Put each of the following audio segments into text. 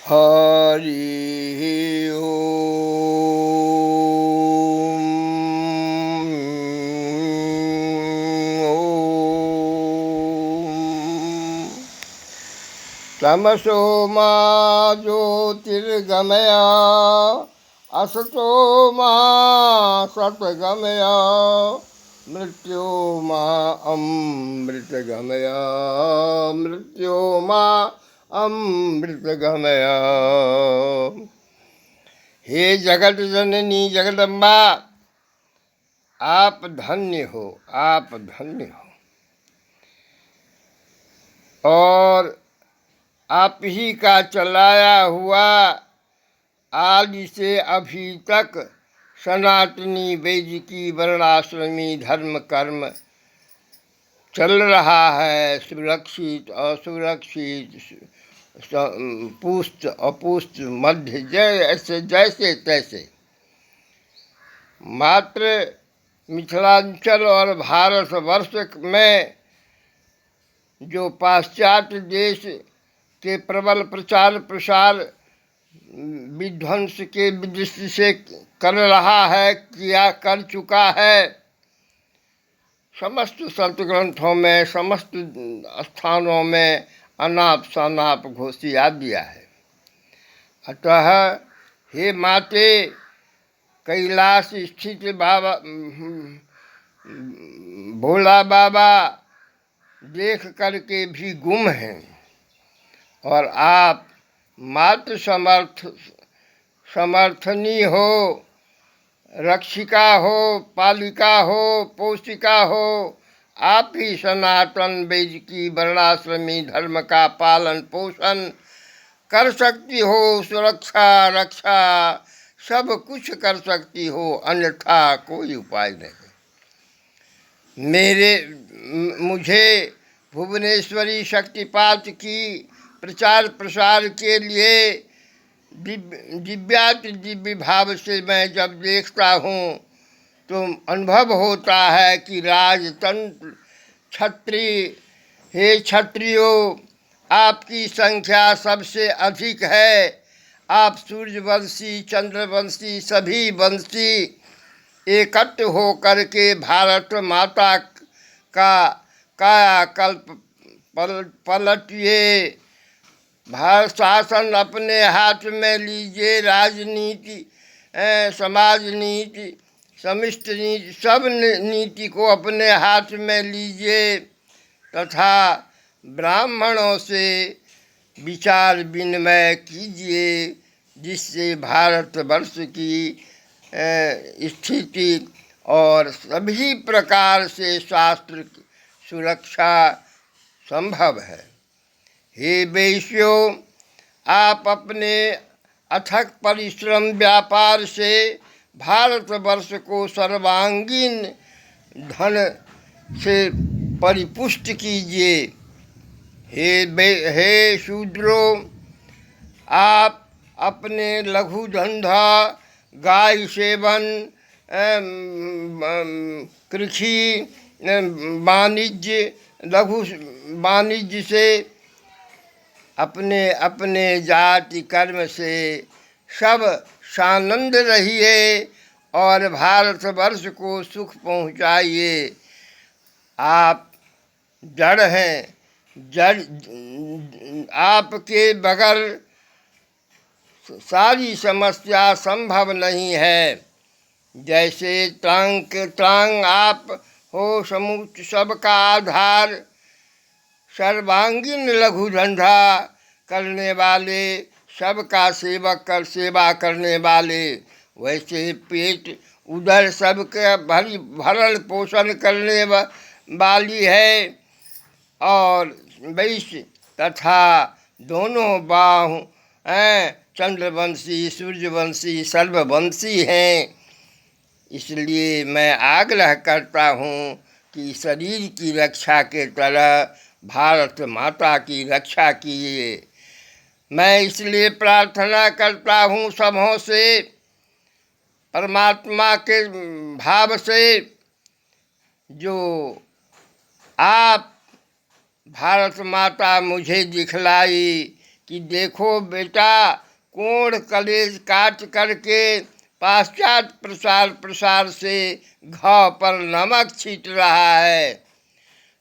हरि ओम। तमसो मा ज्योतिर्गमय असतो मा सतगमय मृत्योर्मा अमृतगमय मृत्योर्मा अमृतगमय। हे जगत जननी जगदम्बा, आप धन्य हो, आप धन्य हो। और आप ही का चलाया हुआ आदि से अभी तक सनातनी वैदिकी वर्णाश्रमी धर्म कर्म चल रहा है, सुरक्षित असुरक्षित, पुष्ट अपुष्ट, मध्य, जैसे जैसे तैसे। मात्र मिथिलांचल और भारतवर्ष में जो पाश्चात्य देश के प्रबल प्रचार प्रसार विध्वंस के दृष्टि से कर रहा है, किया कर चुका है, समस्त संत ग्रंथों में, समस्त स्थानों में अनाप शनाप घोषिया दिया है। अतः हे माते, कैलाश स्थित बाबा भोला बाबा देख करके भी गुम हैं, और आप मात्र समर्थनी हो, रक्षिका हो, पालिका हो, पोषिका हो। आप ही सनातन वैदिकी वर्णाश्रमी धर्म का पालन पोषण कर सकती हो, सुरक्षा रक्षा सब कुछ कर सकती हो, अन्यथा कोई उपाय नहीं। मुझे भुवनेश्वरी शक्तिपात की प्रचार प्रसार के लिए दिव्य भाव से मैं जब देखता हूँ तो अनुभव होता है कि राजतंत्र क्षत्रिय, हे क्षत्रियों, आपकी संख्या सबसे अधिक है। आप सूर्यवंशी, चंद्रवंशी, सभी वंशी एकत्र हो करके भारत माता का कायाकल्प पलटिए, भारत शासन अपने हाथ में लीजिए, राजनीति, समाज नीति, समिष्ट नीति, सब नीति को अपने हाथ में लीजिए, तथा ब्राह्मणों से विचार विनिमय कीजिए, जिससे भारतवर्ष की स्थिति और सभी प्रकार से शास्त्र सुरक्षा संभव है। हे वैश्यों, आप अपने अथक परिश्रम व्यापार से भारतवर्ष को सर्वांगीण धन से परिपुष्ट कीजिए। हे शूद्रों, आप अपने लघु धंधा, गाय सेवन, कृषि वाणिज्य, लघु वाणिज्य से अपने अपने जाति कर्म से सब सानंद रहिए और भारतवर्ष को सुख पहुँचाइए। आप जड़ हैं, जड़ आपके बगैर सारी समस्या संभव नहीं है। जैसे त्रांग आप हो, समूच सबका आधार, सर्वांगीण लघु धंधा करने वाले, सबका सेवा करने वाले, वैसे पेट उधर सबके भरण पोषण करने वाली है। और वैश्य तथा दोनों बाहु चंद्रवंशी, सूर्यवंशी, सर्ववंशी हैं। इसलिए मैं आग्रह करता हूँ कि शरीर की रक्षा के तरह भारत माता की रक्षा कीजिए। मैं इसलिए प्रार्थना करता हूँ सबों से, परमात्मा के भाव से, जो आप भारत माता मुझे दिखलाई कि देखो बेटा, कोण कलेज काट करके पाश्चात्य प्रसार प्रसार से घाव पर नमक छीट रहा है।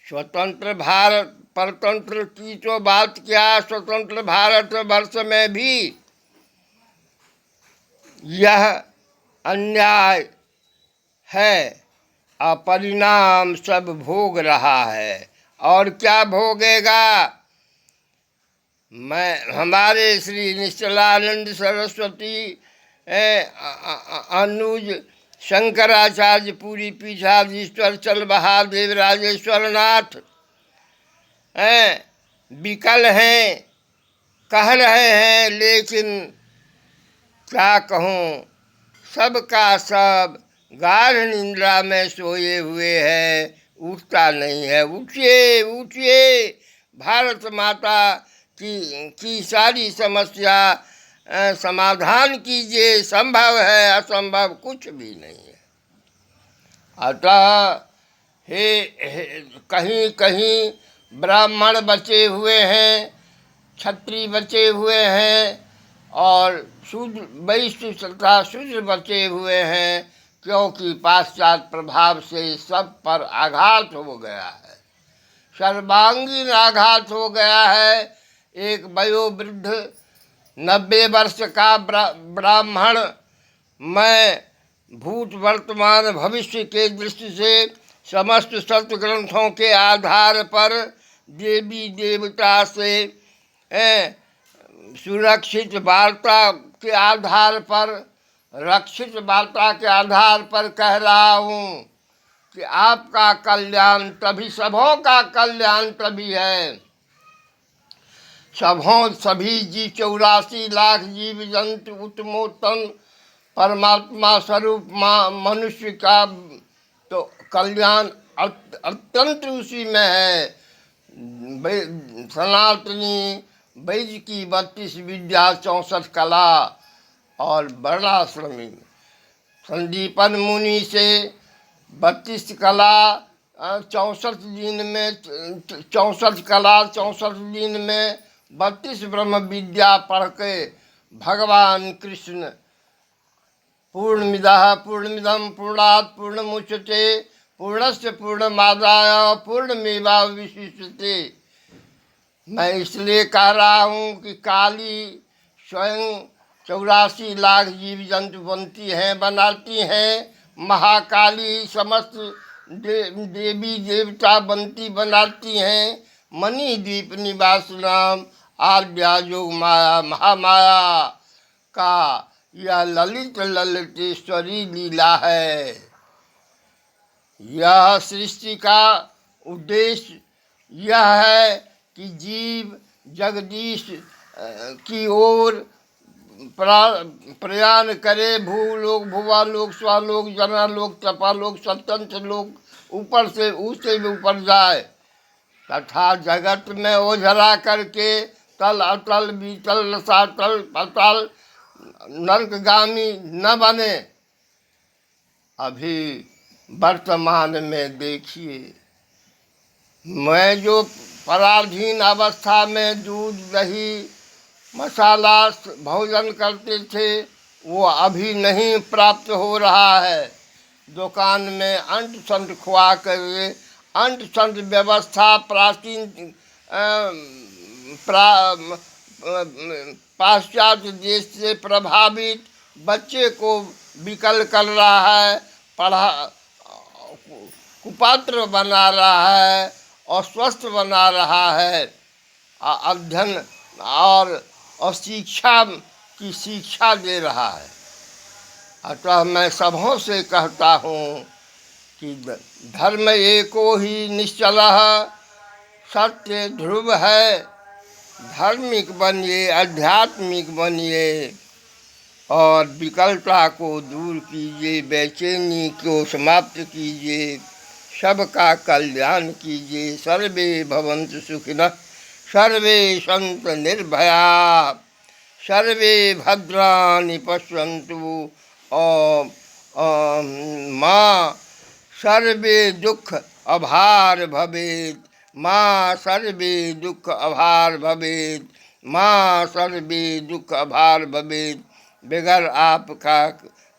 स्वतंत्र भारत परतंत्र की तो बात क्या, स्वतंत्र भारत वर्ष में भी यह अन्याय है, अपरिणाम सब भोग रहा है। और क्या भोगेगा? मैं हमारे श्री निश्चलानंद सरस्वती अनुज शंकराचार्य पूरी पीठाधीश्वर चल बहादेव राजेश्वर नाथ विकल हैं, कह रहे हैं, लेकिन क्या कहूँ, सबका सब गाढ़ निंद्रा में सोए हुए है, उठता नहीं है। उठिए उठिए, भारत माता की सारी समस्या समाधान कीजिए, संभव है, असंभव कुछ भी नहीं है। अतः कहीं कहीं ब्राह्मण बचे हुए हैं, क्षत्रिय बचे हुए हैं और शूद्र वैश्य तथा शूद्र बचे हुए हैं, क्योंकि पाश्चात्य प्रभाव से सब पर आघात हो गया है, सर्वांगीण आघात हो गया है। एक वयोवृद्ध 90 वर्ष का ब्राह्मण, मैं भूत वर्तमान भविष्य के दृष्टि से समस्त सत्य ग्रंथों के आधार पर देवी देवता से सुरक्षित वार्ता के आधार पर, रक्षित वार्ता के आधार पर कह रहा हूँ कि आपका कल्याण तभी, सबों का कल्याण तभी है। सबों सभी जी 84 लाख जीव जंतु उत्तमोत्तम परमात्मा स्वरूप मनुष्य का तो कल्याण अत्यंत उसी में है। सनातनी वैद्य की 32 विद्या 64 कला और वर्णाश्रमी संदीपन मुनि से 32 कला 64 दिन में, 64 कला 64 दिन में 32 ब्रह्म विद्या पढ़ के भगवान कृष्ण पूर्णमिदः पूर्णमिदं पूर्णात् पूर्णमुच्यते पूर्णस्य पूर्णमादाय पूर्णमेवावशिष्यते। मैं इसलिए कह रहा हूँ कि काली स्वयं 84 लाख जीव जंतु बनती हैं, बनाती हैं। महाकाली समस्त देवी देवता बनती बनाती हैं। मणिद्वीप निवास नाम आद्या योग माया महामाया का यह ललित ललितेश्वरी लीला है। यह सृष्टि का उद्देश्य यह है कि जीव जगदीश की ओर प्रयाण करे। भूलोक भुवालोक स्वालोक जनालोक तपालोक स्वतंत्र लोक, ऊपर से उससे भी ऊपर जाए तथा जगत में ओझरा करके तल अतल बीतल रसातल पतल नरकगामी न बने। अभी वर्तमान में देखिए, मैं जो पराधीन अवस्था में दूध दही मसाला भोजन करते थे, वो अभी नहीं प्राप्त हो रहा है। दुकान में अंट संत खुआ कर अंट संत व्यवस्था प्राचीन पाश्चात्य देश से प्रभावित बच्चे को विकल कर रहा है, पढ़ा कुपात्र बना रहा है, अस्वस्थ बना रहा है। अध्ययन और शिक्षा की शिक्षा दे रहा है। अतः मैं सबों से कहता हूँ कि धर्म एको ही निश्चलः, सत्य ध्रुव है। धार्मिक बनिए, आध्यात्मिक बनिए और विकलता को दूर कीजिए, बेचैनी को समाप्त कीजिए, सबका कल्याण कीजिए। सर्वे भवन्तु सुखिनः, सर्वे सन्तु निर्भया, सर्वे भद्राणि पश्यन्तु माँ सर्वे दुख अभार भवेत्, माँ सर्वे दुख अभार भवेत्, माँ सर्वे दुख भार भवेद, बगैर आपका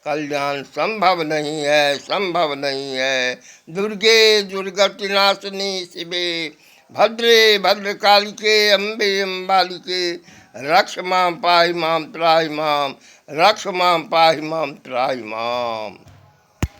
कल्याण संभव नहीं है, संभव नहीं है। दुर्गे दुर्गति नाशिनी शिवे, भद्रे भद्रकालिके अम्बे अम्बालिके, रक्ष मां पाहि मां त्राहि मां, रक्ष मां पाहि मां त्राहि मां।